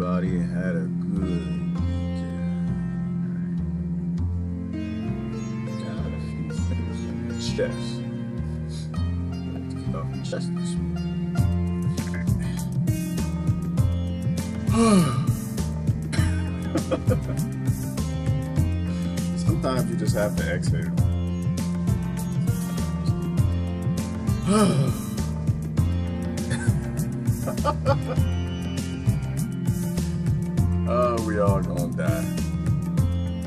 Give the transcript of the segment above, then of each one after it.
everybody had a good weekend. Got a few things in the chest. Let's get off the chest this morning. Sometimes you just have to exhale. Oh, we all gonna die.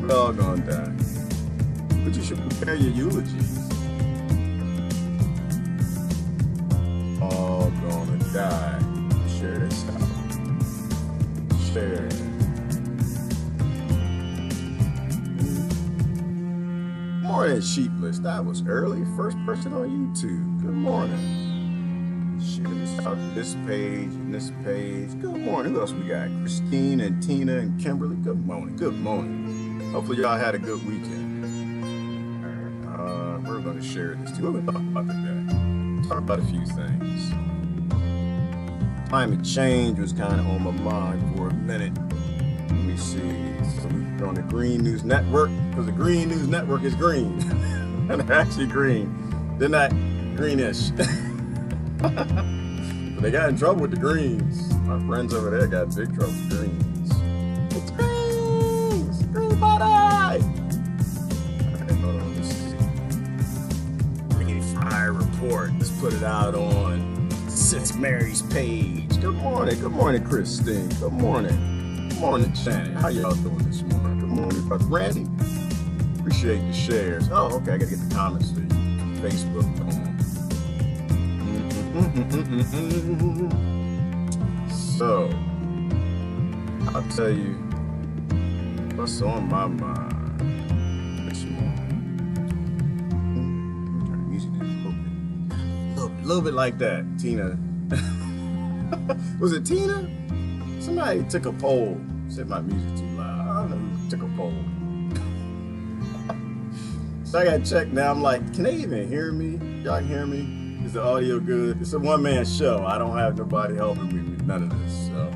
We all gonna die. But you should prepare your eulogies. All gonna die. Share this out. Share. Morning, Sheepless. That was early. First person on YouTube. Good morning. Share this out. This page and this page. Good morning. Who else we got? Christine and Tina and Kimberly. Good morning. Good morning. Hopefully y'all had a good weekend. All right. We're going to share this too. What are we talking about today? Talk about a few things. Climate change was kind of on my mind for a minute. Let me see. So we're on the Green News Network because the Green News Network is green. And they're actually green. They're not greenish. But they got in trouble with the greens. My friends over there got big trouble with greens. It's greens! Green body! Alright, hold on. Let's see. Green Fire Report. Let's put it out on Sis Mary's page. Good morning, Christine. Good morning. Good morning, Shannon. How y'all doing this morning? Good morning, Brother Randy. Appreciate the shares. Oh, okay, I gotta get the comments for you. Facebook going. So, I'll tell you what's on my mind this morning. Turn the music down a little bit like that, Tina. Was it Tina? Somebody took a poll. Said my music too loud. I don't know who took a poll. So I gotta check now. I'm like, can they even hear me? Y'all can hear me? Is the audio good? It's a one-man show. I don't have nobody helping me with none of this. So,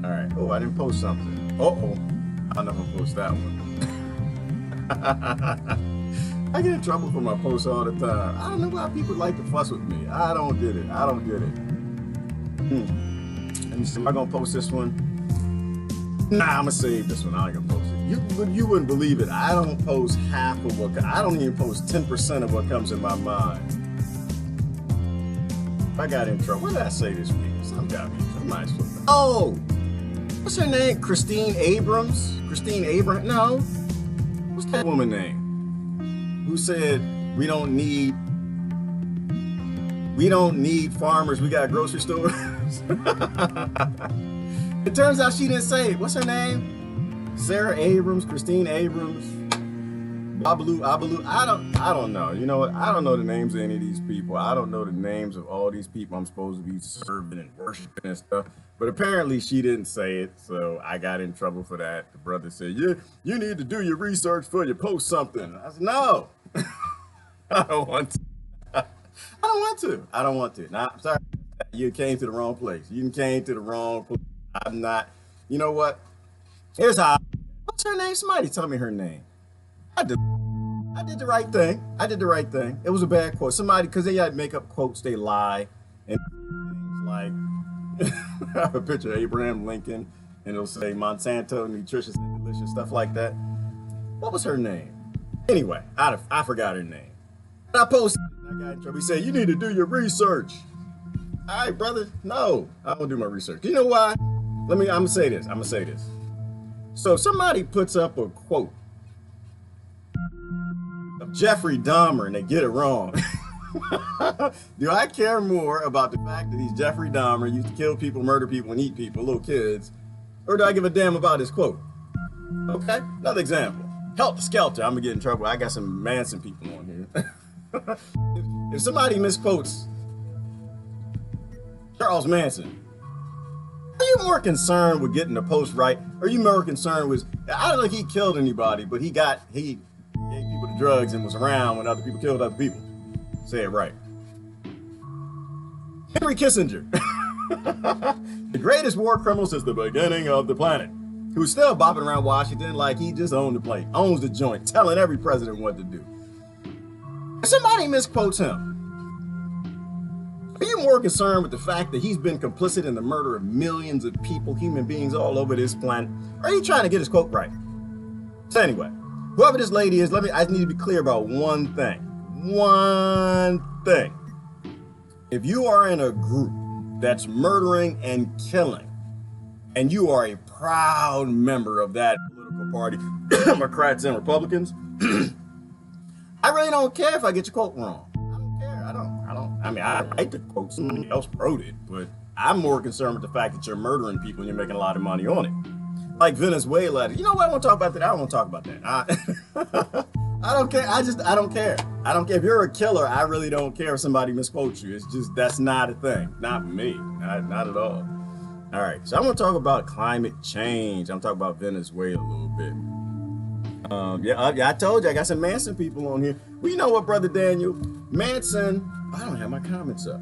all right. Oh, I didn't post something. Uh-oh. I don't know if I'll post that one. I get in trouble for my posts all the time. I don't know why people like to fuss with me. I don't get it. I don't get it. Let me see. Am I gonna post this one? Nah, I'm gonna save this one. I ain't gonna post it. You wouldn't believe it. I don't post half of what. I don't even post 10% of what comes in my mind. I got in trouble. What did I say this week? Something got me in trouble. Oh, what's her name? Christine Abrams? Christine Abrams? No. What's that woman name? Who said we don't need farmers? We got grocery stores. It turns out she didn't say it. What's her name? Sarah Abrams, Christine Abrams, Abalu. I don't know. You know what? I don't know the names of any of these people. I don't know the names of all these people I'm supposed to be serving and worshiping and stuff. But apparently she didn't say it, so I got in trouble for that. The brother said, you need to do your research before you post something. I said, no. I don't want to. I don't want to. Nah, I'm sorry. You came to the wrong place. You came to the wrong place. I'm not. You know what? Here's how. What's her name? Somebody tell me her name. I did the right thing. I did the right thing. It was a bad quote. Somebody, because they had make up quotes, they lie. And things like, I have a picture of Abraham Lincoln, and it'll say Monsanto, nutritious and delicious, stuff like that. What was her name? Anyway, I forgot her name. And I posted it, and I got in trouble. He said, you need to do your research. All right, brother. No, I don't do my research. You know why? I'm gonna say this. So if somebody puts up a quote of Jeffrey Dahmer and they get it wrong, do I care more about the fact that he's Jeffrey Dahmer, used to kill people, murder people, and eat people, little kids, or do I give a damn about his quote? Okay, another example. Helter Skelter. I'm gonna get in trouble. I got some Manson people on here. If somebody misquotes Charles Manson, are you more concerned with getting the post right? Or are you more concerned with, I don't think he killed anybody, but he gave people the drugs and was around when other people killed other people. Say it right. Henry Kissinger. The greatest war criminal since the beginning of the planet, who's still bopping around Washington like he just owned the place, owns the joint, telling every president what to do. If somebody misquotes him, are you more concerned with the fact that he's been complicit in the murder of millions of people, human beings all over this planet? Or are you trying to get his quote right? So anyway, whoever this lady is, I just need to be clear about one thing. One thing. If you are in a group that's murdering and killing, and you are a proud member of that political party, Democrats and Republicans, I really don't care if I get your quote wrong. I don't care. I mean, I write the quote, somebody else wrote it, but I'm more concerned with the fact that you're murdering people and you're making a lot of money on it. Like Venezuela. You know what? I won't talk about that. I don't want to talk about that. I don't care. I don't care. I don't care. If you're a killer, I really don't care if somebody misquotes you. It's just, that's not a thing. Not me. Not at all. All right. So I'm going to talk about climate change. I'm talking about Venezuela a little bit. Yeah, I told you I got some Manson people on here. Well, you know what, Brother Daniel? Manson, I don't have my comments up.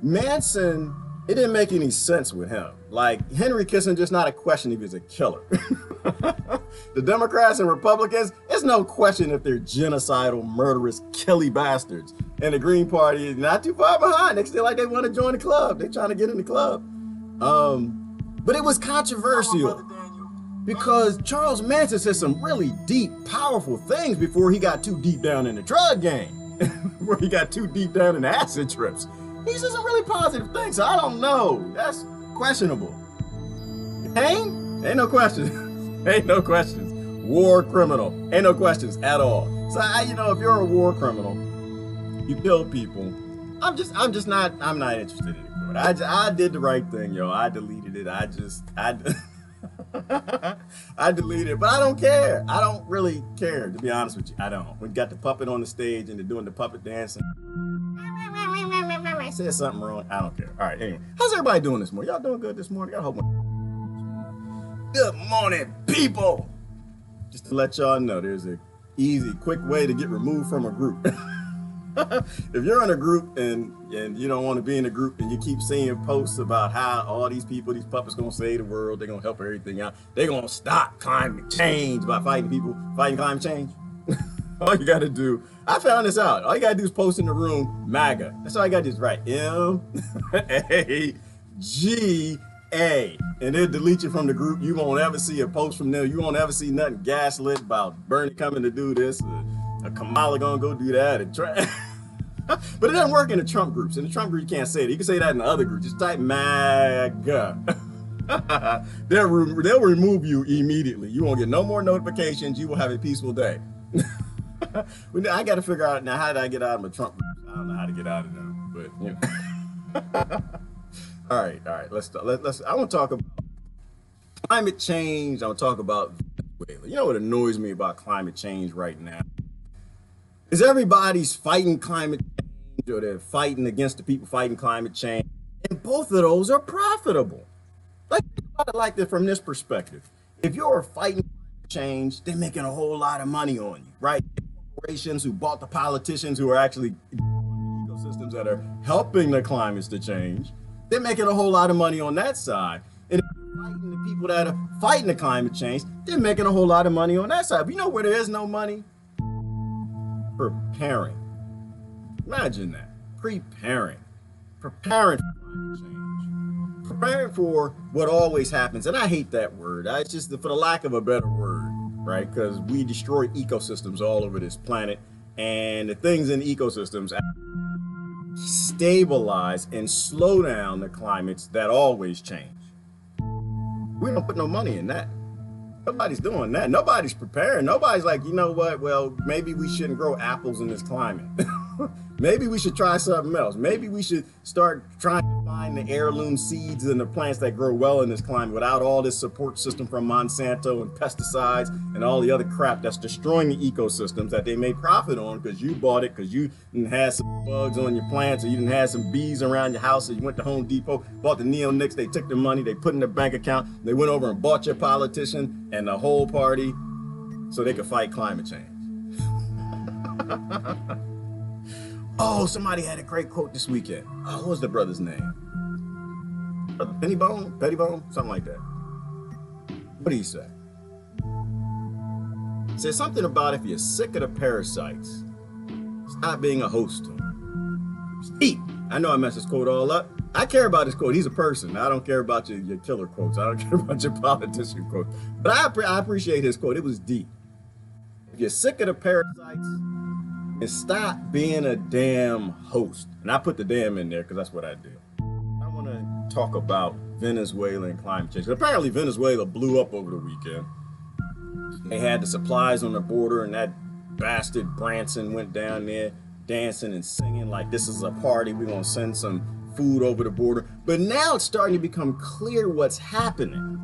Manson, it didn't make any sense with him. Like, Henry Kissinger's not a question if he's a killer. The Democrats and Republicans, it's no question if they're genocidal, murderous, killy bastards. And the Green Party is not too far behind. They still like they want to join the club. They're trying to get in the club. But it was controversial because Charles Manson said some really deep, powerful things before he got too deep down in the drug game, where he got too deep down in the acid trips. He said some really positive things, so I don't know. That's questionable. Pain? Ain't no questions. Ain't no questions. War criminal. Ain't no questions at all. So, you know, if you're a war criminal, you kill people, I'm not interested in it. I did the right thing, yo. I deleted it. I deleted it, but I don't care. I don't really care, to be honest with you. I don't. We got the puppet on the stage and they're doing the puppet dancing. I said something wrong. I don't care. All right, anyway. How's everybody doing this morning? Y'all doing good this morning? Good morning, people. Just to let y'all know, there's an easy, quick way to get removed from a group. If you're in a group and you don't want to be in a group and you keep seeing posts about how all these people, these puppets gonna save the world, they're gonna help everything out, they're gonna stop climate change by fighting climate change. All you gotta do, I found this out, all you gotta do is post in the room, MAGA. That's all you gotta do is write MAGA, and they'll delete you from the group. You won't ever see a post from them. You won't ever see nothing gaslit about Bernie coming to do this, or Kamala gonna go do that. But it doesn't work in the Trump groups. In the Trump group, you can't say it. You can say that in the other group. Just type MAGA. They'll remove you immediately. You won't get no more notifications. You will have a peaceful day. I got to figure out now, how did I get out of my Trump groups? I don't know how to get out of them, but you know. All right. Let's. I want to talk about climate change. I want to talk about Venezuela. You know what annoys me about climate change right now is everybody's fighting climate change, or they're fighting against the people fighting climate change, and both of those are profitable. Like, think about it like this from this perspective. If you're fighting climate change, they're making a whole lot of money on you, right? Corporations who bought the politicians who are actually ecosystems that are helping the climates to change, they're making a whole lot of money on that side. And if you're fighting the people that are fighting the climate change, they're making a whole lot of money on that side. But you know where there is no money? Preparing. Imagine that. Preparing for climate change. Preparing for what always happens. And I hate that word. It's just for the lack of a better word, right? Because we destroy ecosystems all over this planet. And the things in ecosystems stabilize and slow down the climates that always change. We don't put no money in that. Nobody's doing that. Nobody's preparing. Nobody's like, you know what? Well, maybe we shouldn't grow apples in this climate. Maybe we should try something else. Maybe we should start trying to find the heirloom seeds and the plants that grow well in this climate without all this support system from Monsanto and pesticides and all the other crap that's destroying the ecosystems that they made profit on because you bought it, because you didn't have some bugs on your plants, or you didn't have some bees around your house, or you went to Home Depot, bought the neonics, they took the money, they put in their bank account, they went over and bought your politician and the whole party so they could fight climate change. Oh, somebody had a great quote this weekend. Oh, what was the brother's name? Pettibone, something like that. What do you say? It says something about if you're sick of the parasites, stop being a host to them. It's deep. I know I messed this quote all up. I care about this quote. He's a person. I don't care about your killer quotes. I don't care about your politician quotes. But I appreciate his quote. It was deep. If you're sick of the parasites, and stop being a damn host. And I put the damn in there because that's what I do. I want to talk about Venezuela and climate change. Apparently Venezuela blew up over the weekend. They had the supplies on the border, and that bastard Branson went down there dancing and singing like this is a party. We're going to send some food over the border. But now it's starting to become clear what's happening.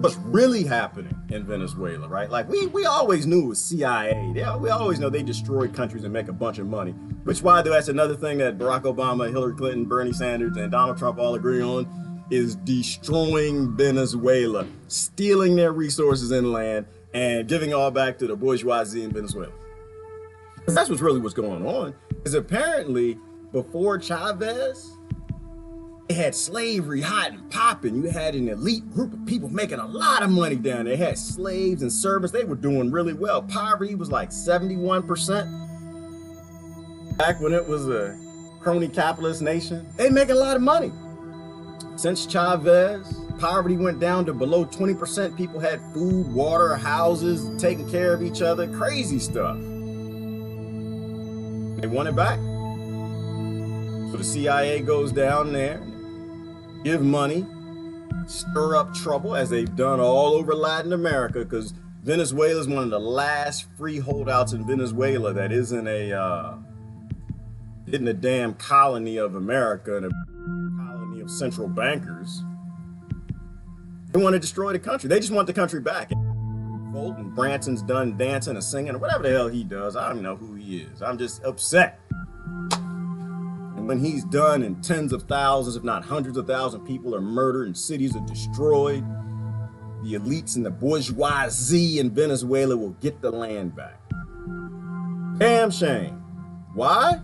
What's really happening in Venezuela, right? Like we always knew it was CIA. We always know they destroy countries and make a bunch of money. Which why that's another thing that Barack Obama, Hillary Clinton, Bernie Sanders, and Donald Trump all agree on is destroying Venezuela, stealing their resources and land, and giving all back to the bourgeoisie in Venezuela. That's what's going on. Is apparently before Chavez, they had slavery hot and popping. You had an elite group of people making a lot of money down there. They had slaves and servants. They were doing really well. Poverty was like 71%. Back when it was a crony capitalist nation, they make a lot of money. Since Chavez, poverty went down to below 20%. People had food, water, houses, taking care of each other, crazy stuff. They want it back. So the CIA goes down there, give money, stir up trouble as they've done all over Latin America, because Venezuela is one of the last free holdouts in Venezuela that isn't a damn colony of America and a colony of central bankers. They want to destroy the country. They just want the country back. Fulton Branson's done dancing and singing or whatever the hell he does. I don't even know who he is. I'm just upset. And when he's done and tens of thousands, if not hundreds of thousands of people are murdered and cities are destroyed, the elites and the bourgeoisie in Venezuela will get the land back. Damn shame. Why?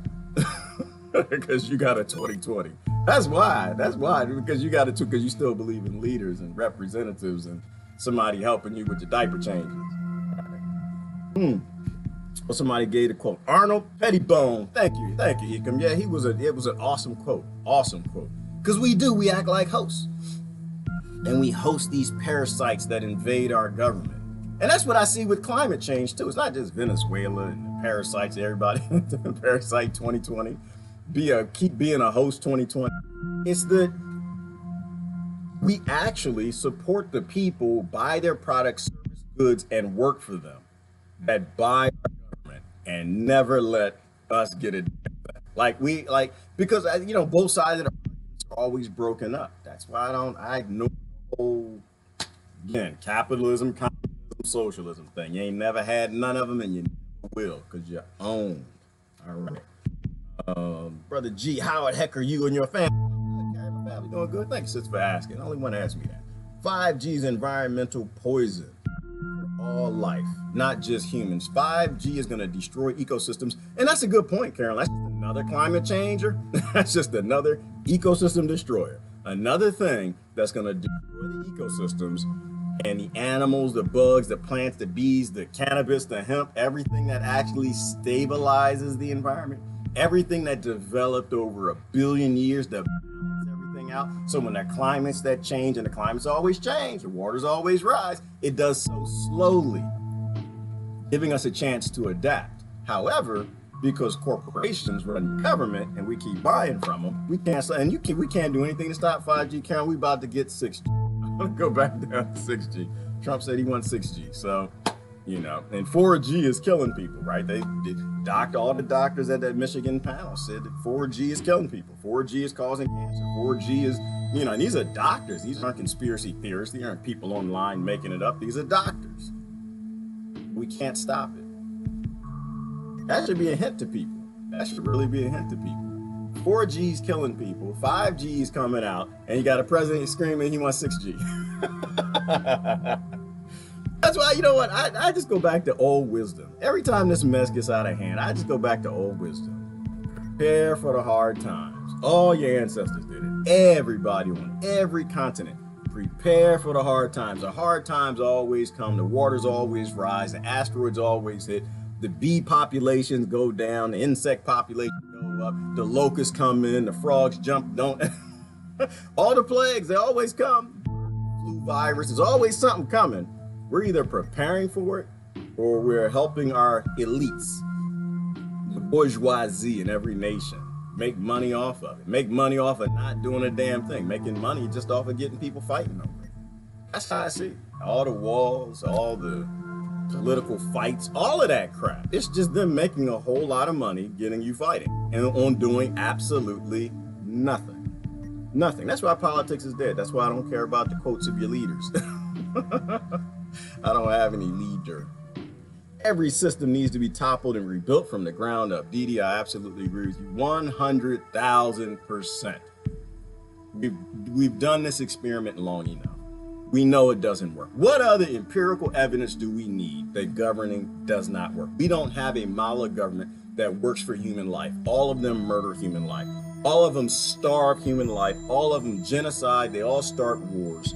Because you got a 2020. That's why. Because you got it too, because you still believe in leaders and representatives and somebody helping you with your diaper changes. Well, somebody gave the quote. Arnold Pettibone. Thank you, Ecom. Yeah, it was an awesome quote. Because we act like hosts. And we host these parasites that invade our government. And that's what I see with climate change too. It's not just Venezuela and the parasites, everybody. Parasite 2020. Keep being a host 2020. It's that we actually support the people, buy their products, service, goods, and work for them that buy our government and never let us get it. Because both sides of the arguments are always broken up. That's why I ignore the whole, again, capitalism, communism, socialism thing. You ain't never had none of them and you never will, because you're owned. All right. Brother G, how the heck are you and your family? Okay, my family doing good. Thank you, sis, for asking. Only one asked me that. 5G is environmental poison for all life, not just humans. 5G is going to destroy ecosystems. And that's a good point, Carol. That's just another climate changer. That's just another ecosystem destroyer. Another thing that's going to destroy the ecosystems and the animals, the bugs, the plants, the bees, the cannabis, the hemp, everything that actually stabilizes the environment. Everything that developed over 1 billion years to balance everything out. So when the climates that change, and the climates always change, the waters always rise, it does so slowly, giving us a chance to adapt. However, because corporations run government and we keep buying from them, we can't do anything to stop 5G. Karen, we about to get 6G. I'm gonna go back down to 6G. Trump said he wants 6G. So, and 4G is killing people, right? All the doctors at that Michigan panel said that 4G is killing people. 4G is causing cancer. 4G is, and these are doctors. These aren't conspiracy theorists. These aren't people online making it up. These are doctors. We can't stop it. That should be a hint to people. That should really be a hint to people. 4G is killing people. 5G is coming out. And you got a president screaming he wants 6G. That's why, I just go back to old wisdom. Every time this mess gets out of hand, I just go back to old wisdom. Prepare for the hard times. All your ancestors did it. Everybody on every continent. Prepare for the hard times. The hard times always come. The waters always rise. The asteroids always hit. The bee populations go down. The insect populations go up. The locusts come in. The frogs jump. Don't. All the plagues, they always come. Flu virus, there's always something coming. We're either preparing for it or we're helping our elites, the bourgeoisie in every nation, make money off of it. Make money off of not doing a damn thing. Making money just off of getting people fighting over it. That's how I see it. All the wars, all the political fights, all of that crap. It's just them making a whole lot of money getting you fighting and on doing absolutely nothing. Nothing. That's why politics is dead. That's why I don't care about the quotes of your leaders. I don't have any leader. Every system needs to be toppled and rebuilt from the ground up. Didi, I absolutely agree with you. 100,000%. We've done this experiment long enough. We know it doesn't work. What other empirical evidence do we need that governing does not work? We don't have a model of government that works for human life. All of them murder human life. All of them starve human life. All of them genocide. They all start wars.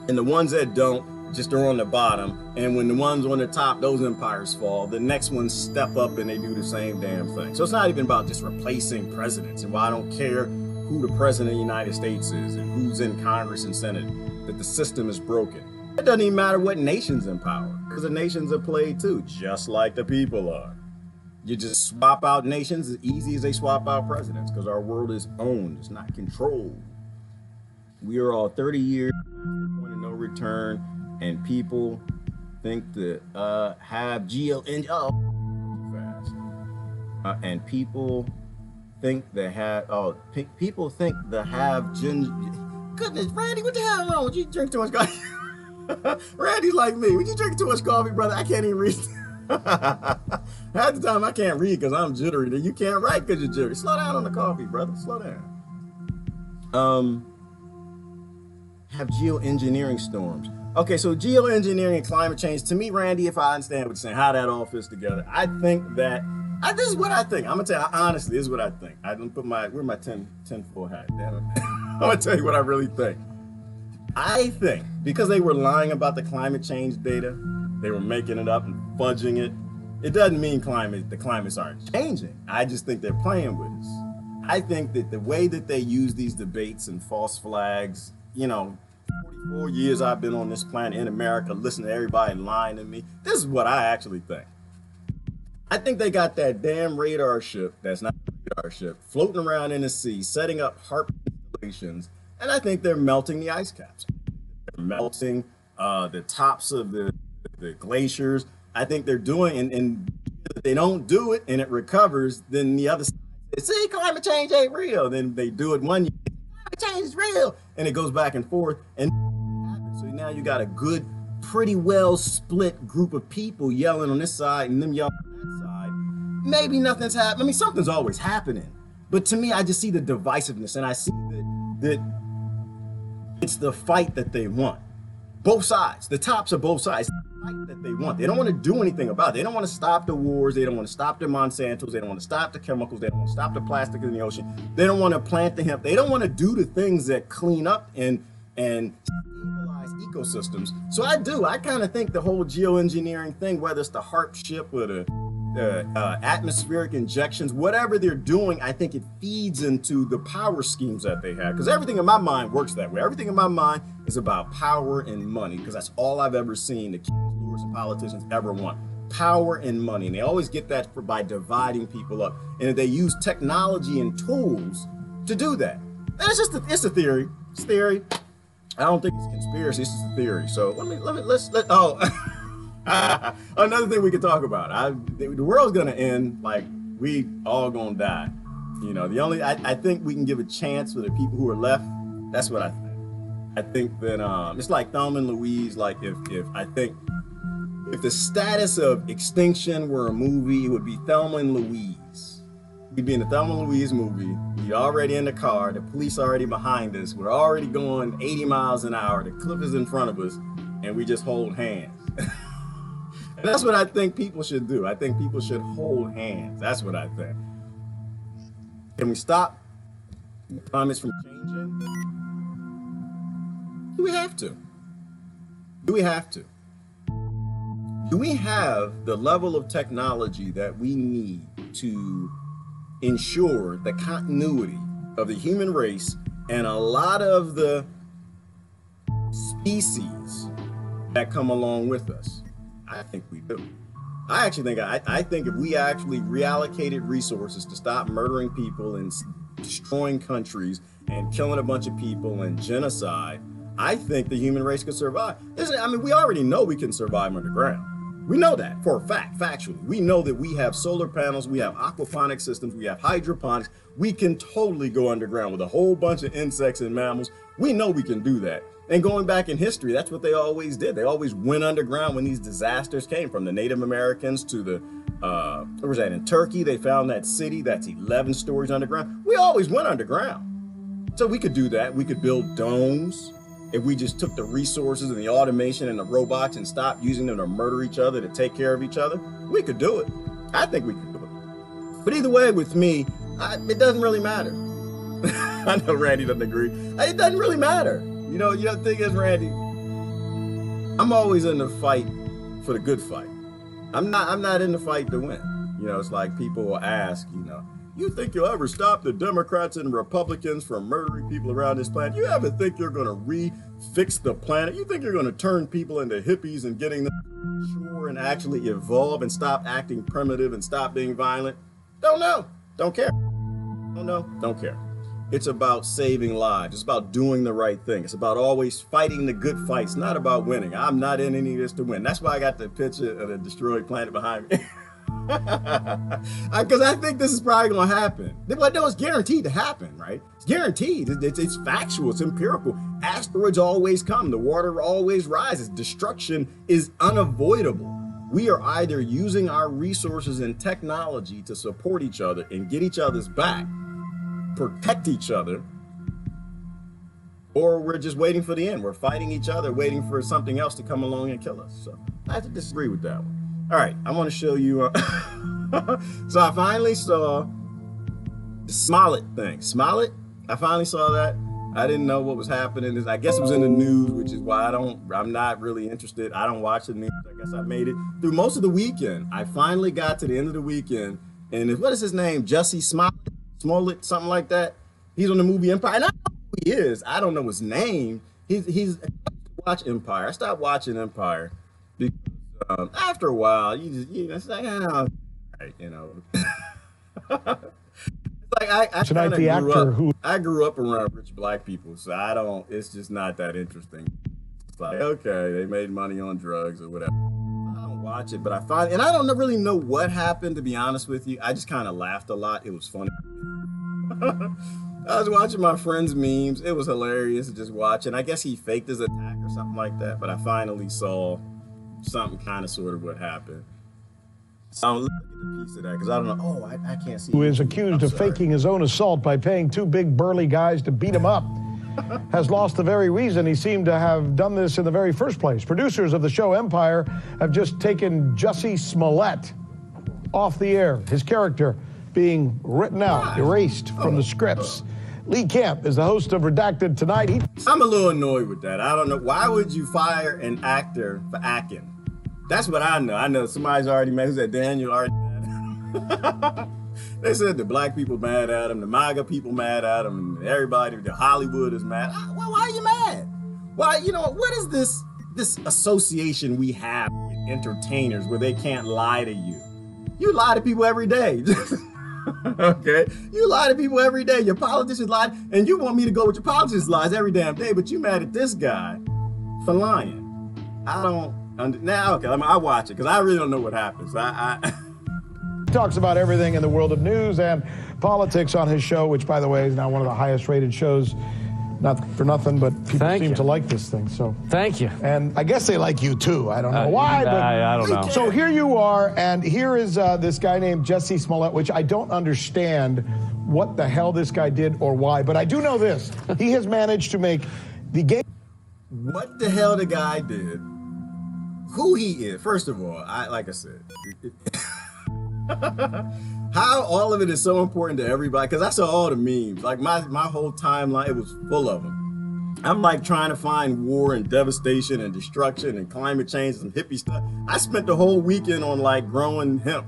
And the ones that don't just are on the bottom. And when the ones on the top, those empires fall, the next ones step up and they do the same damn thing. So it's not even about just replacing presidents. And why I don't care who the president of the United States is and who's in Congress and Senate, that the system is broken. It doesn't even matter what nation's in power, because the nations are played too, just like the people are. You just swap out nations as easy as they swap out presidents, because our world is owned, it's not controlled. We are all 30 years at the point of no return, and people think that have and people think they have people think they have goodness, Randy, what the hell is wrong with you? Drink too much coffee. Randy's like me. When you drink too much coffee, brother, I can't even read. Half the time I can't read because I'm jittery. Then you can't write because you're jittery. Slow down on the coffee, brother. Slow down. Have geoengineering storms. Okay, so geoengineering and climate change, to me, Randy, if I understand what you're saying, how that all fits together, I think that, this is what I think. I'm gonna tell you, honestly, this is what I think. I didn't put where's my 10-4 hat, damn it. I'm gonna tell you what I really think. I think, because they were lying about the climate change data, they were making it up and fudging it, it doesn't mean the climates aren't changing. I just think they're playing with us. I think that the way that they use these debates and false flags, 44 years I've been on this planet in America, listening to everybody lying to me. This is what I actually think. I think they got that damn radar ship, that's not a radar ship, floating around in the sea, setting up HAARP installations, and I think they're melting the ice caps. They're melting the tops of the glaciers. I think they're doing, and if they don't do it and it recovers, then the other side says, see, climate change ain't real. Then they do it one year, climate change is real, and it goes back and forth, and so now you got a good, pretty well split group of people yelling on this side and them yelling on that side. Maybe nothing's happening. I mean, something's always happening, but to me, I just see the divisiveness, and I see that it's the fight that they want. Both sides, the tops of both sides, the fight that they want. They don't want to do anything about it. They don't want to stop the wars. They don't want to stop the Monsantos. They don't want to stop the chemicals. They don't want to stop the plastic in the ocean. They don't want to plant the hemp. They don't want to do the things that clean up and stabilize ecosystems. So I kind of think the whole geoengineering thing, whether it's the HAARP ship or the atmospheric injections, whatever they're doing, I think it feeds into the power schemes that they have. Because everything in my mind works that way. Everything in my mind is about power and money, because that's all I've ever seen the kings, lords, and politicians ever want. Power and money. And they always get that by dividing people up. And they use technology and tools to do that. And it's a theory. It's theory. I don't think it's conspiracy. It's just a theory. So another thing we could talk about. The world's gonna end, like we all gonna die. I think we can give a chance for the people who are left. That's what I think. I think that it's like Thelma and Louise. Like if the status of extinction were a movie, it would be Thelma and Louise. We'd be in the Thelma and Louise movie. We're already in the car. The police already behind us. We're already going 80 miles an hour. The cliff is in front of us, and we just hold hands. And that's what I think people should do. I think people should hold hands. That's what I think. Can we stop comments from changing? Do we have to? Do we have to? Do we have the level of technology that we need to ensure the continuity of the human race and a lot of the species that come along with us? I think we do. I think if we actually reallocated resources to stop murdering people and destroying countries and killing a bunch of people and genocide, I think the human race could survive. We already know we can survive underground. We know that for a fact, factually. We know that we have solar panels, we have aquaponic systems, we have hydroponics. We can totally go underground with a whole bunch of insects and mammals. We know we can do that. And going back in history, that's what they always did. They always went underground when these disasters came, from the Native Americans to the, where was that, in Turkey? They found that city that's 11 stories underground. We always went underground. So we could do that. We could build domes. If we just took the resources and the automation and the robots and stopped using them to murder each other, to take care of each other, we could do it. I think we could do it. But either way, with me, it doesn't really matter. I know Randy doesn't agree. It doesn't really matter. You know, the thing is, Randy, I'm always in the fight for the good fight. I'm not in the fight to win. You know, it's like people will ask, you think you'll ever stop the Democrats and Republicans from murdering people around this planet? You ever think you're going to fix the planet? You think you're going to turn people into hippies and getting them to mature and actually evolve and stop acting primitive and stop being violent? Don't know. Don't care. Don't know. Don't care. It's about saving lives. It's about doing the right thing. It's about always fighting the good fights, not about winning. I'm not in any of this to win. That's why I got the picture of the destroyed planet behind me. Because I think this is probably going to happen. But no, it's guaranteed to happen, right? It's guaranteed. It's factual. It's empirical. Asteroids always come. The water always rises. Destruction is unavoidable. We are either using our resources and technology to support each other and get each other's back, protect each other, or we're just waiting for the end. We're fighting each other, waiting for something else to come along and kill us. So I have to disagree with that one. All right, I want to show you. So I finally saw the Smollett thing. Smollett, I finally saw that. I didn't know what was happening. I guess it was in the news, which is why I'm not really interested. I don't watch the news. I guess I made it through most of the weekend. I finally got to the end of the weekend. And what is his name? Jussie Smollett, something like that. He's on the movie Empire. And I know who he is. I don't know his name. He's watch Empire. I stopped watching Empire because after a while, it's like, right, It's like I grew up around rich black people, so it's just not that interesting. It's like, okay, they made money on drugs or whatever. I don't watch it, but I don't really know what happened, to be honest with you. I just kind of laughed a lot. It was funny. I was watching my friend's memes. It was hilarious to just watch. And I guess he faked his attack or something like that, but I finally saw something kind of sort of what happened. So I'm looking at the piece of that because I don't know. Oh, I can't see. Who is accused of faking his own assault by paying two big burly guys to beat him up, has lost the very reason he seemed to have done this in the very first place. Producers of the show Empire have just taken Jussie Smollett off the air, his character being written out, erased from the scripts. Lee Camp is the host of Redacted Tonight. I'm a little annoyed with that. I don't know. Why would you fire an actor for acting? That's what I know. I know somebody's already mad. Who's that? Daniel already mad. They said the black people mad at him, the MAGA people mad at him, and everybody, the Hollywood is mad. Well, why are you mad? Why, what is this association we have with entertainers where they can't lie to you? You lie to people every day. Okay? You lie to people every day. Your politicians lie, and you want me to go with your politicians' lies every damn day, but you mad at this guy for lying. I don't. Now, okay, I watch it because I really don't know what happens. He talks about everything in the world of news and politics on his show, which, by the way, is now one of the highest rated shows. Not for nothing, but people seem to like this thing. So thank you. And I guess they like you too. I don't know why, but I don't know. So here you are, and here is this guy named Jussie Smollett, which I don't understand what the hell this guy did or why, but I do know this: he has managed to make the game. What the hell the guy did? Who he is? First of all, like I said, how all of it is so important to everybody, because I saw all the memes. Like my whole timeline, it was full of them. I'm like trying to find war and devastation and destruction and climate change and hippie stuff. I spent the whole weekend on like growing hemp.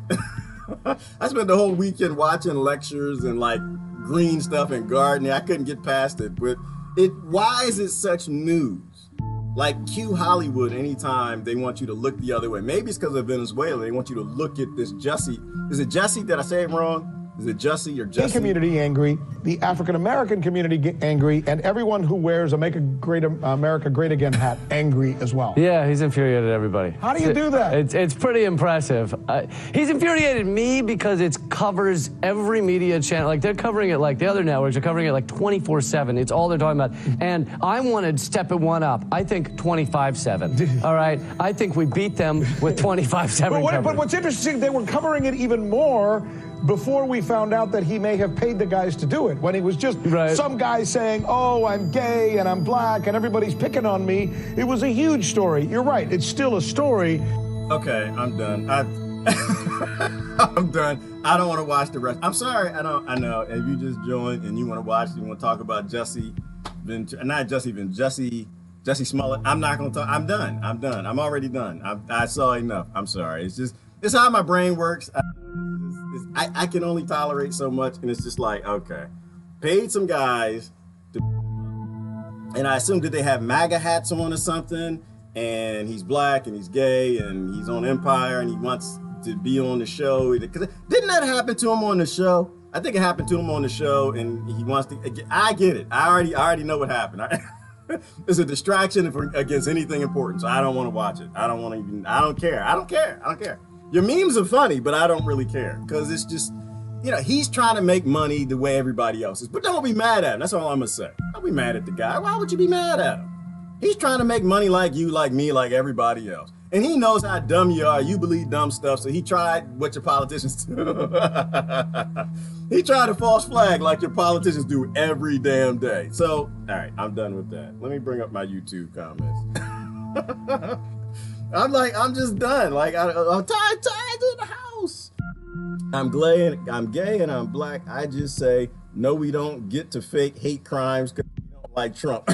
I spent the whole weekend watching lectures and like green stuff and gardening. I couldn't get past it. But why is it such news? Like cue Hollywood anytime they want you to look the other way. Maybe it's because of Venezuela. They want you to look at this Jussie. Is it Jussie? Did I say it wrong? Is it Jussie or Jussie? The community angry, the African-American community angry, and everyone who wears a Make America Great Again hat angry as well. Yeah, he's infuriated everybody. How do you do that? It's pretty impressive. He's infuriated me because it covers every media channel. Like, they're covering it like the other networks are covering it like 24/7. It's all they're talking about. And I wanted to step it one up. I think 25/7. All right? I think we beat them with 25/7. But what's interesting, they were covering it even more before we found out that he may have paid the guys to do it. When he was just some guy saying, oh, I'm gay and I'm black and everybody's picking on me. It was a huge story. You're right. It's still a story. Okay, I'm done. I'm done. I don't want to watch the rest. I'm sorry. I know. If you just joined and you want to watch, you want to talk about Jussie Smollett. I'm not going to talk. I'm done. I'm already done. I saw enough. I'm sorry. It's how my brain works. I can only tolerate so much, and it's just like, okay, paid some guys to, and I assume did they have MAGA hats on or something, and he's black and he's gay and he's on Empire and he wants to be on the show. Because didn't that happen to him on the show? I think it happened to him on the show, and he wants to. I get it. I already know what happened. It's a distraction against anything important, so I don't want to watch it. I don't care. Your memes are funny, but I don't really care because it's just, he's trying to make money the way everybody else is. But don't be mad at him. That's all I'm going to say. Don't be mad at the guy. Why would you be mad at him? He's trying to make money like you, like me, like everybody else. And he knows how dumb you are. You believe dumb stuff. So he tried what your politicians do. He tried to false flag like your politicians do every damn day. So, all right, I'm done with that. Let me bring up my YouTube comments. I'm just done. Like, I'm tired in the house. I'm gay and I'm black. I just say, no, we don't get to fake hate crimes because we don't like Trump.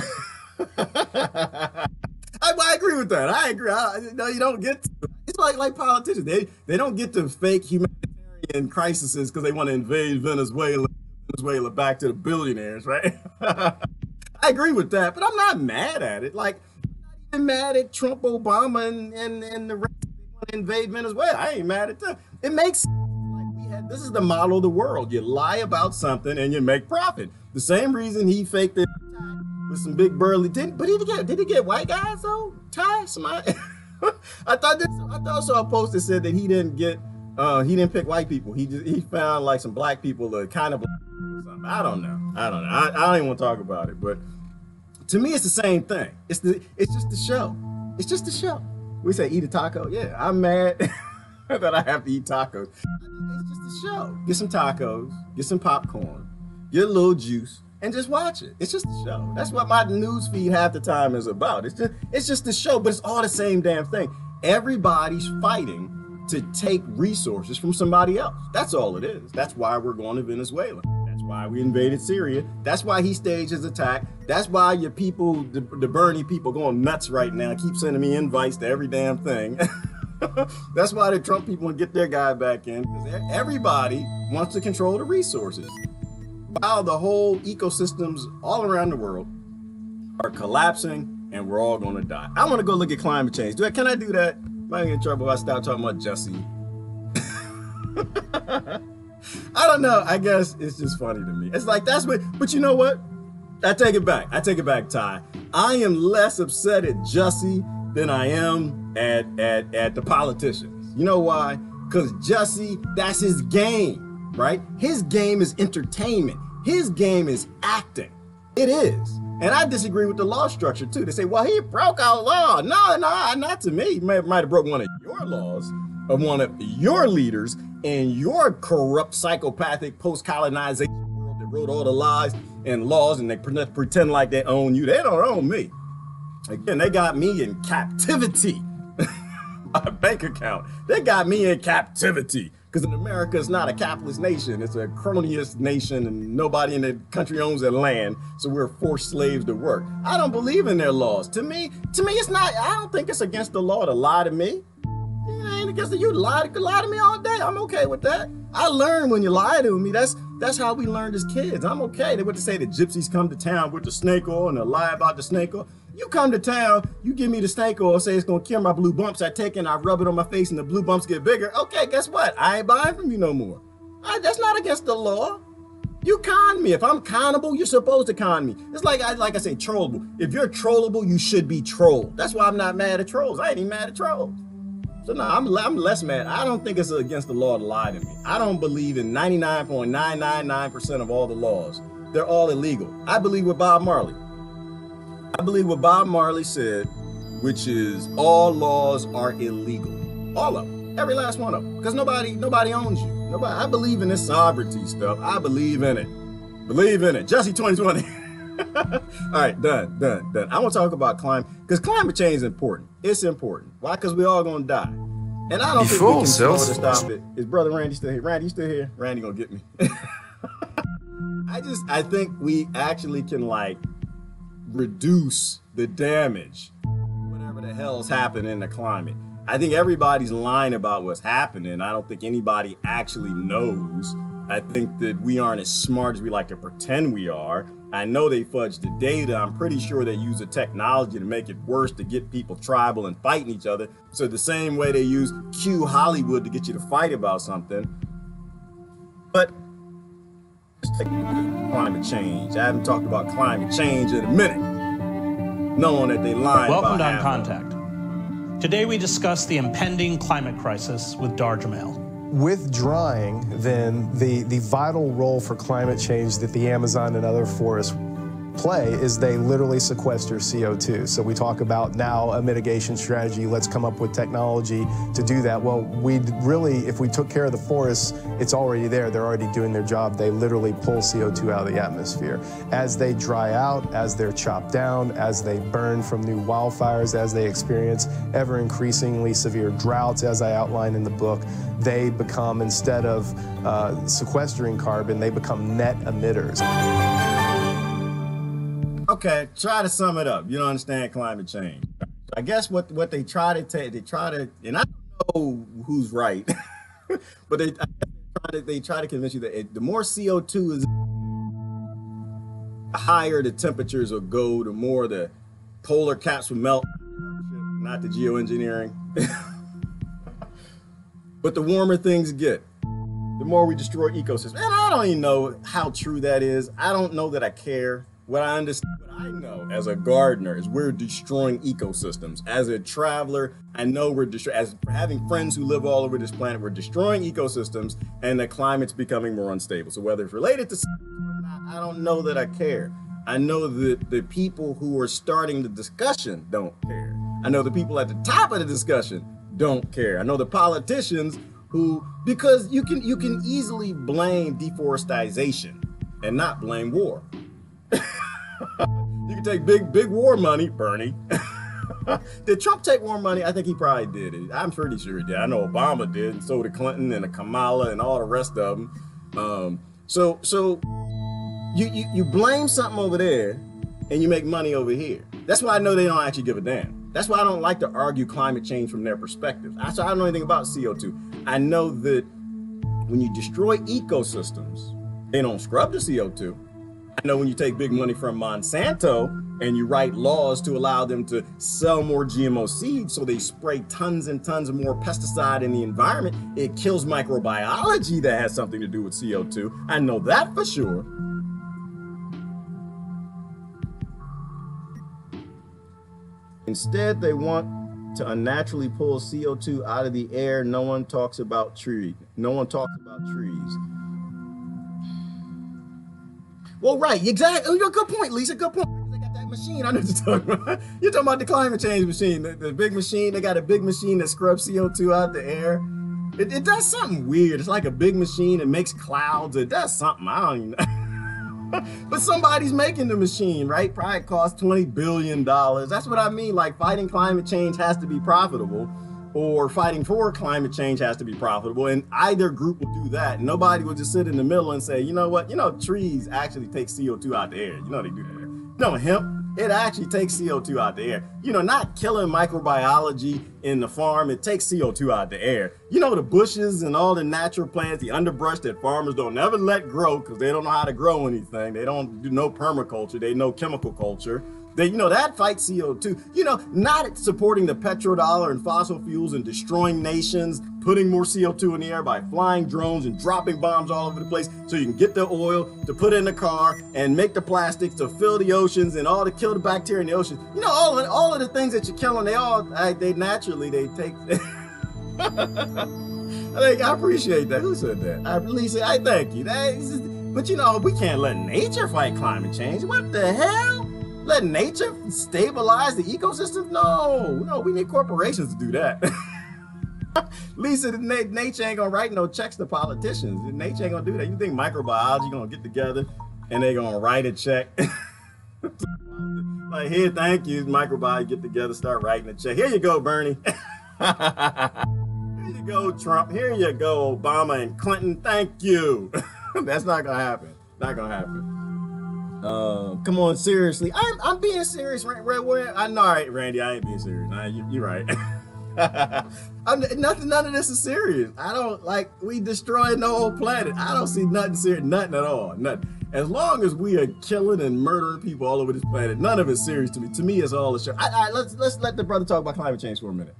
I agree with that. I agree. No, you don't get to. It's like politicians. They don't get to fake humanitarian crises because they want to invade Venezuela back to the billionaires, right? I agree with that, but I'm not mad at it. Like, I'm not even mad at Trump, Obama, and the rest. They want to invade Venezuela. I ain't mad at them. It makes sense. Like this is the model of the world. You lie about something and you make profit. The same reason he faked it with some big burly. Did he get white guys though? Ty, somebody. I thought I saw a post that said that he didn't pick white people. He found like some black people that kind of black or something. I don't know. I don't even want to talk about it. But to me, it's the same thing. It's just the show. It's just the show. We say eat a taco. Yeah, I'm mad that I have to eat tacos. It's just the show. Get some tacos. Get some popcorn. Get a little juice. And just watch it. It's just a show. That's what my news feed half the time is about. It's just the show, but it's all the same damn thing. Everybody's fighting to take resources from somebody else. That's all it is. That's why we're going to Venezuela. That's why we invaded Syria. That's why he staged his attack. That's why your people, the Bernie people, going nuts right now, keep sending me invites to every damn thing. That's why the Trump people want to get their guy back in, because everybody wants to control the resources. While the whole ecosystems all around the world are collapsing and we're all going to die. I want to go look at climate change. Can I do that? Might get in trouble if I stop talking about Jussie. I don't know. I guess it's just funny to me. It's like, but you know what? I take it back, Ty. I am less upset at Jussie than I am at the politicians. You know why? Because Jussie, that's his game, right? His game is entertainment. His game is acting. It is. And I disagree with the law structure too. They say, well, he broke our law. No, not to me. He might have broke one of your laws of one of your leaders in your corrupt, psychopathic, post-colonization world that wrote all the lies and laws, and they pretend like they own you. They don't own me. Again, they got me in captivity. My bank account. They got me in captivity. Because in America, it's not a capitalist nation. It's a cronyist nation, and nobody in the country owns their land, so we're forced slaves to work. I don't believe in their laws. To me, it's not, I don't think it's against the law to lie to me. It ain't against the, you lie to me all day. I'm okay with that. I learn when you lie to me. That's how we learned as kids. I'm okay. They would say the gypsies come to town with the snake oil and they lie about the snake oil. You come to town, you give me the snake oil, say it's gonna cure my blue bumps. I take it and I rub it on my face and the blue bumps get bigger. Okay, guess what? I ain't buying from you no more. That's not against the law. You con me. If I'm connable, you're supposed to con me. It's like I say, trollable. If you're trollable, you should be trolled. That's why I'm not mad at trolls. I ain't even mad at trolls. So no, I'm less mad. I don't think it's against the law to lie to me. I don't believe in 99.999% of all the laws. They're all illegal. I believe what Bob Marley. I believe what Bob Marley said, which is all laws are illegal. All of them. Every last one of them. Because nobody owns you. Nobody. I believe in this sovereignty stuff. I believe in it. Believe in it. Jesse 2020. All right, done. I want to talk about climate, because climate change is important. It's important. Why? Because we're all going to die. And I don't think we can afford to stop it. Is Brother Randy still here? Randy, you still here? Randy gonna get me. I think we actually can, like, reduce the damage, whatever the hell's happening in the climate. I think everybody's lying about what's happening. I don't think anybody actually knows. I think that we aren't as smart as we like to pretend we are. I know they fudged the data. I'm pretty sure they use the technology to make it worse, to get people tribal and fighting each other. So the same way they use Q Hollywood to get you to fight about something. But let's take climate change. I haven't talked about climate change in a minute, knowing that they lying about Welcome to On Contact. Today we discuss the impending climate crisis with Dar Jamail. With drying, then, the vital role for climate change that the Amazon and other forests play is they literally sequester CO2. So we talk about now a mitigation strategy, let's come up with technology to do that. Well, we'd really, if we took care of the forests, it's already there. They're already doing their job. They literally pull CO2 out of the atmosphere. As they dry out, as they're chopped down, as they burn from new wildfires, as they experience ever increasingly severe droughts, as I outline in the book, they become, instead of sequestering carbon, they become net emitters. Okay, try to sum it up. You don't understand climate change. I guess what they try to take, and I don't know who's right, but they try to convince you that the more CO2 is, the higher the temperatures will go, the more the polar caps will melt. Not the geoengineering. But the warmer things get, the more we destroy ecosystems. And I don't even know how true that is. I don't know that I care. What I understand, what I know as a gardener is we're destroying ecosystems. As a traveler, I know we're as having friends who live all over this planet, we're destroying ecosystems, and the climate's becoming more unstable. So whether it's related to or not, I don't know that I care. I know that the people who are starting the discussion don't care. I know the people at the top of the discussion don't care. I know the politicians who, because you can easily blame deforestation and not blame war. You can take big war money, Bernie. Did Trump take war money? I think he probably did. I'm pretty sure he did. I know Obama did, and so did Clinton and Kamala and all the rest of them. So you blame something over there and you make money over here. That's why I know they don't actually give a damn. That's why I don't like to argue climate change from their perspective. So I don't know anything about CO2. I know that when you destroy ecosystems, they don't scrub the CO2. I know when you take big money from Monsanto and you write laws to allow them to sell more GMO seeds, so they spray tons and tons of more pesticide in the environment, it kills microbiology that has something to do with CO2. I know that for sure. Instead, they want to unnaturally pull CO2 out of the air. No one talks about trees. No one talks about trees. Well, right, exactly. Good point, Lisa. Good point. They got that machine. I know what you're talking about. You're talking about the climate change machine, the big machine. They got a big machine that scrubs CO2 out the air. It does something weird. It's like a big machine. It makes clouds. It does something. I don't even know. But somebody's making the machine, right? Probably costs $20 billion. That's what I mean. Like, fighting climate change has to be profitable, or fighting for climate change has to be profitable, and either group will do that. Nobody will just sit in the middle and say, you know what, trees actually take CO2 out the air. They do that. Hemp, it actually takes CO2 out the air. Not killing microbiology in the farm, it takes CO2 out the air. The bushes and all the natural plants, the underbrush that farmers don't never let grow because they don't know how to grow anything. They don't do no permaculture, they know chemical culture. That fights CO2. Not supporting the petrodollar and fossil fuels and destroying nations, putting more CO2 in the air by flying drones and dropping bombs all over the place so you can get the oil to put in the car and make the plastics to fill the oceans and all to kill the bacteria in the ocean. All of the things that you're killing, they naturally take. I appreciate that. Who said that? Lisa, I thank you. But we can't let nature fight climate change. What the hell? Let nature stabilize the ecosystem? No, we need corporations to do that. Lisa, nature ain't gonna write no checks to politicians. Nature ain't gonna do that. You think microbiology gonna get together and they gonna write a check? Like, here, thank you, microbiology, get together, start writing a check. Here you go, Bernie. Here you go, Trump. Here you go, Obama and Clinton. Thank you. That's not gonna happen. Not gonna happen. Come on, seriously. I'm being serious, right? I know, all right, Randy, I ain't being serious. You're right. None of this is serious. I don't we destroyed the whole planet. I don't see nothing serious, nothing at all. Nothing. As long as we are killing and murdering people all over this planet, none of it's serious to me. To me, it's all a show. Let's let the brother talk about climate change for a minute.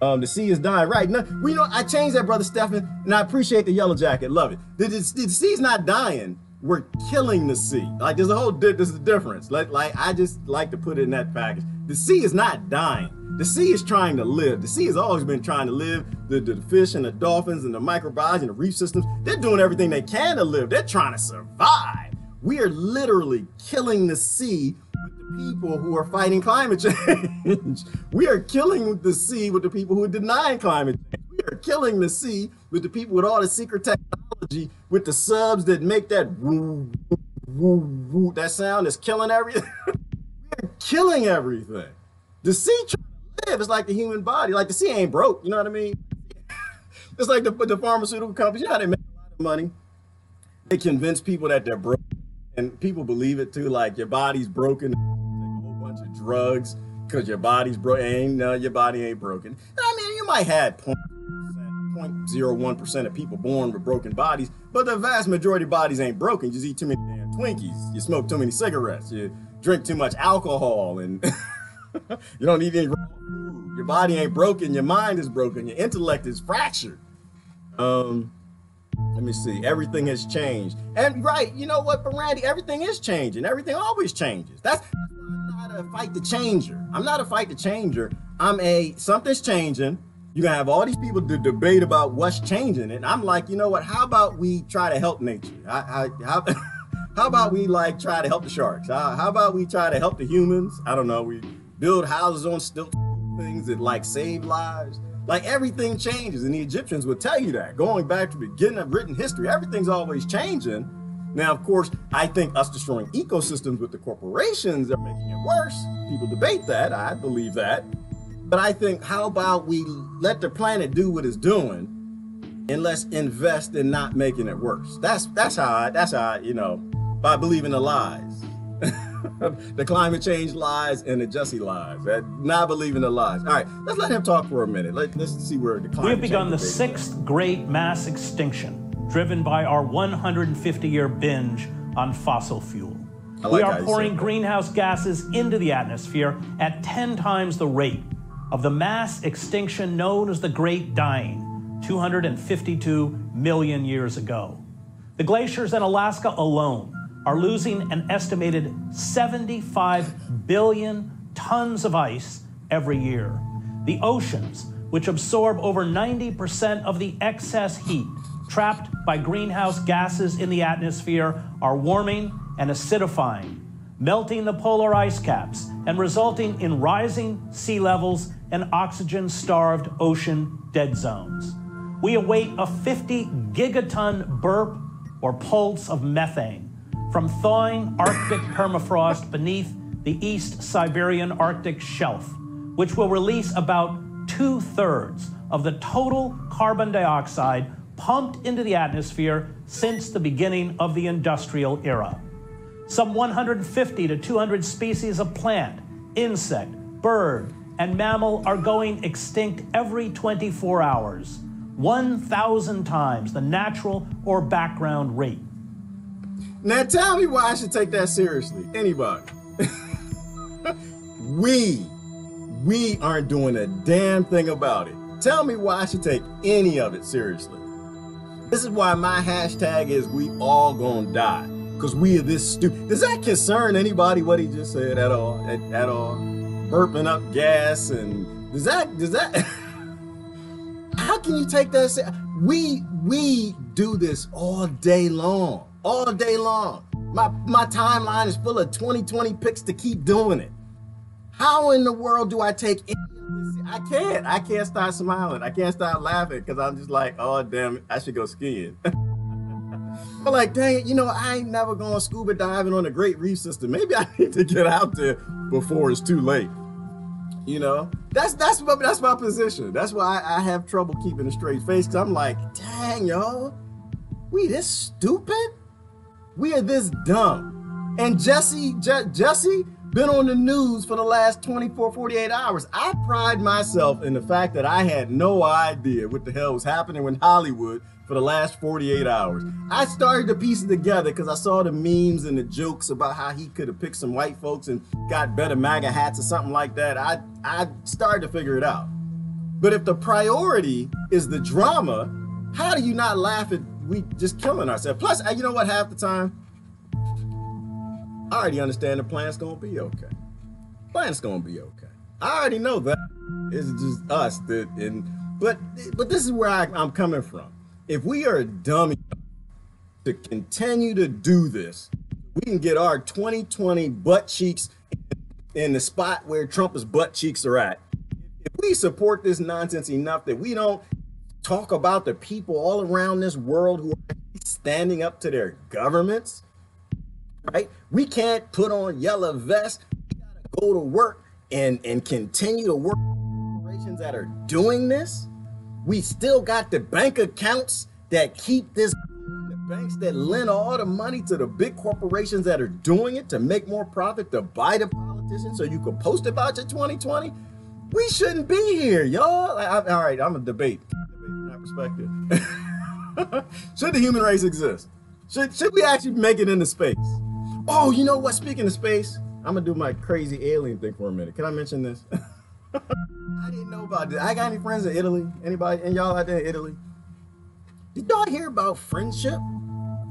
The sea is dying, right? No, I changed that, brother Stephen, and I appreciate the yellow jacket. Love it. The sea's not dying. We're killing the sea. There's a difference. I just like to put it in that package. The sea is not dying. The sea is trying to live. The sea has always been trying to live. The fish and the dolphins and the microbiology and the reef systems, they're doing everything they can to live. They're trying to survive. We are literally killing the sea with the people who are fighting climate change. We are killing the sea with the people who are denying climate change. We are killing the sea with the people with all the secret technology, with the subs that make that woo, woo, woo, that sound that's killing everything. We're killing everything. The sea trying to live. It's like the human body. The sea ain't broke. You know what I mean? It's like the pharmaceutical companies. You know how they make a lot of money? They convince people that they're broke, and people believe it too. Your body's broken. Take a whole bunch of drugs because your body's broken. Your body ain't broken. You might have 0.01% of people born with broken bodies, but the vast majority of bodies ain't broken. You just eat too many damn Twinkies. You smoke too many cigarettes. You drink too much alcohol, and you don't eat any raw food. Your body ain't broken. Your mind is broken. Your intellect is fractured. Let me see. Everything has changed. And right, you know what, but Randy, everything is changing. Everything always changes. That's why I'm not a fight the changer. I'm not a fight the changer. Something's changing. You're going to have all these people to debate about what's changing. And I'm like, you know what? How about we try to help nature? How about we try to help the sharks? How about we try to help the humans? I don't know. We build houses on stilts, things that save lives. Everything changes, and the Egyptians would tell you that. Going back to the beginning of written history, everything's always changing. Now, of course, I think us destroying ecosystems with the corporations are making it worse. People debate that. I believe that. But I think, how about we let the planet do what it's doing, and let's invest in not making it worse. That's how by believing the lies. The climate change lies and the Jussie lies. Not believing the lies. All right, let's let him talk for a minute. Let's see where the climate change. We have begun the sixth great mass extinction, driven by our 150-year binge on fossil fuel. We are pouring greenhouse gases into the atmosphere at 10 times the rate of the mass extinction known as the Great Dying 252 million years ago. The glaciers in Alaska alone are losing an estimated 75 billion tons of ice every year. The oceans, which absorb over 90% of the excess heat trapped by greenhouse gases in the atmosphere, are warming and acidifying, melting the polar ice caps and resulting in rising sea levels and oxygen-starved ocean dead zones. We await a 50 gigaton burp or pulse of methane from thawing Arctic permafrost beneath the East Siberian Arctic shelf, which will release about 2/3 of the total carbon dioxide pumped into the atmosphere since the beginning of the industrial era. Some 150 to 200 species of plant, insect, bird, and mammal are going extinct every 24 hours, 1,000 times the natural or background rate. Now tell me why I should take that seriously. Anybody? We aren't doing a damn thing about it. Tell me why I should take any of it seriously. This is why my hashtag is we all gonna die. Because we are this stupid. Does that concern anybody what he just said at all? At all? Burping up gas and does that how can you take that? We do this all day long. All day long. My timeline is full of 2020 pics to keep doing it. How in the world do I take any of this? I can't stop smiling. I can't stop laughing because I'm just like, oh damn it, I should go skiing. But like, dang it, I ain't never going scuba diving on the Great Reef System. Maybe I need to get out there before it's too late. That's my position. That's why I have trouble keeping a straight face. Cause I'm like, dang y'all, we this stupid? We are this dumb. And Jesse been on the news for the last 24, 48 hours. I pride myself in the fact that I had no idea what the hell was happening in Hollywood for the last 48 hours. I started to piece it together because I saw the memes and the jokes about how he could have picked some white folks and got better MAGA hats or something like that. I started to figure it out. But if the priority is the drama, how do you not laugh at we just killing ourselves? Plus, you know what, half the time, I already understand the planet's gonna be okay. Planet's gonna be okay. I already know that. It's just us but this is where I'm coming from. If we are dumb enough to continue to do this, we can get our 2020 butt cheeks in the spot where Trump's butt cheeks are at. If we support this nonsense enough that we don't talk about the people all around this world who are standing up to their governments, right? We can't put on yellow vests. We gotta go to work and continue to work with corporations that are doing this. We still got the bank accounts that keep this, the banks that lend all the money to the big corporations that are doing it to make more profit, to buy the politicians so you can post about your 2020. We shouldn't be here, y'all. All right, I'm a debate from that perspective. Should the human race exist? Should we actually make it into space? Oh, you know what? Speaking of space, I'm gonna do my crazy alien thing for a minute. Can I mention this? I didn't know about this. I got any friends in Italy? Anybody? And y'all out there in Italy? Did y'all hear about friendship?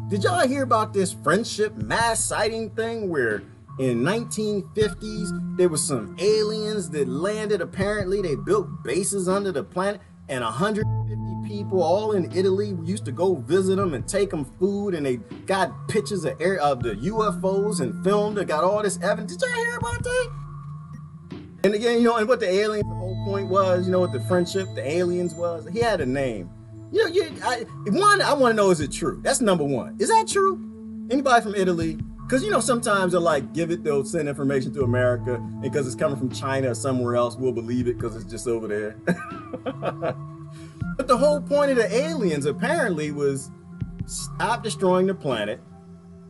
Did y'all hear about this friendship mass sighting thing where in 1950s there was some aliens that landed? Apparently they built bases under the planet, and 150 people all in Italy used to go visit them and take them food, and they got pictures of the UFOs and filmed. They got all this evidence. Did y'all hear about that? And again, and what the aliens, the whole point was, what the friendship, the aliens was? He had a name. I want to know, is it true? That's number one. Is that true? Anybody from Italy? Because, sometimes they'll send information to America, and because it's coming from China or somewhere else, we'll believe it because it's just over there. But the whole point of the aliens apparently was stop destroying the planet.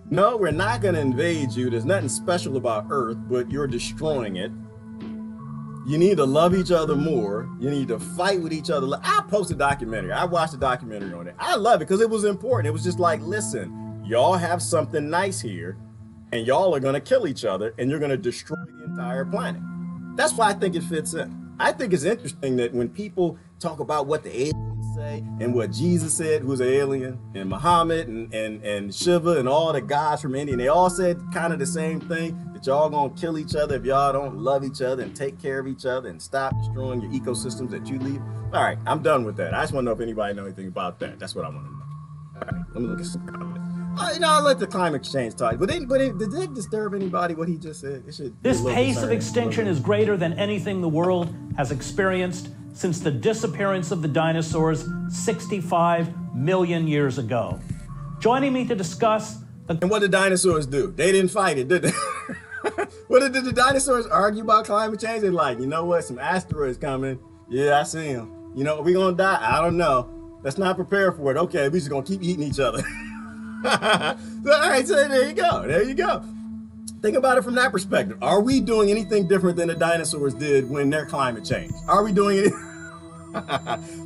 No, we're not going to invade you. There's nothing special about Earth, but you're destroying it. You need to love each other more. You need to fight with each other. I posted a documentary. I watched a documentary on it. I love it because it was important. It was just like, listen, y'all have something nice here, and y'all are going to kill each other, and you're going to destroy the entire planet. That's why I think it fits in. I think it's interesting that when people talk about what the aliens say and what Jesus said, who's an alien, and Muhammad and Shiva and all the gods from India, they all said kind of the same thing, that y'all gonna kill each other if y'all don't love each other and take care of each other and stop destroying your ecosystems that you leave. All right, I'm done with that. I just want to know if anybody knows anything about that. That's what I want to know. All right, let me look at some comments. I'll let the climate change talk. But did it disturb anybody what he just said? This pace of extinction is greater than anything the world has experienced since the disappearance of the dinosaurs 65 million years ago. Joining me to discuss... And what did dinosaurs do? They didn't fight it, did they? What did the dinosaurs argue about climate change? They're like, you know what? Some asteroids coming. Yeah, I see them. You know, are we gonna die? I don't know. Let's not prepare for it. Okay, we just gonna keep eating each other. So, all right, so there you go. There you go. Think about it from that perspective. Are we doing anything different than the dinosaurs did when their climate changed? Are we doing it?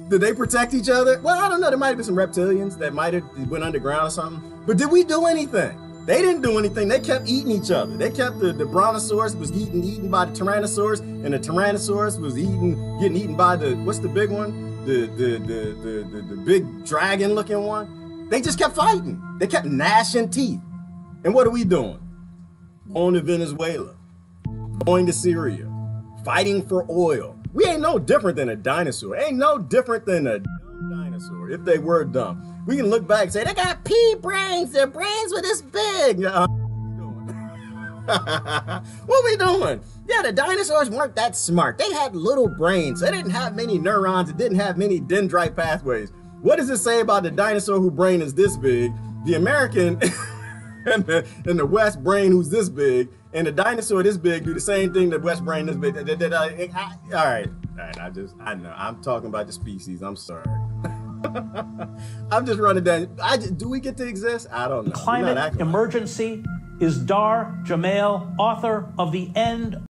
Did they protect each other? Well, I don't know. There might have been some reptilians that might have went underground or something. But did we do anything? They didn't do anything. They kept eating each other. They kept the brontosaurus was getting eaten by the tyrannosaurus, and the tyrannosaurus was getting eaten by the, what's the big one? The big dragon looking one. They just kept fighting. They kept gnashing teeth. And what are we doing? Going to Venezuela, going to Syria, fighting for oil. We ain't no different than a dinosaur. Ain't no different than a dumb dinosaur if they were dumb. We can look back and say, they got pea brains. Their brains were this big. What we doing? Yeah, the dinosaurs weren't that smart. They had little brains. They didn't have many neurons. It didn't have many dendrite pathways. What does it say about the dinosaur whose brain is this big, the American and the West brain who's this big, and the dinosaur this big do the same thing, the West brain this big? All right, I know. I'm talking about the species. I'm sorry. I'm just running down. Do we get to exist? I don't know. Climate emergency is Dar Jamail, author of The End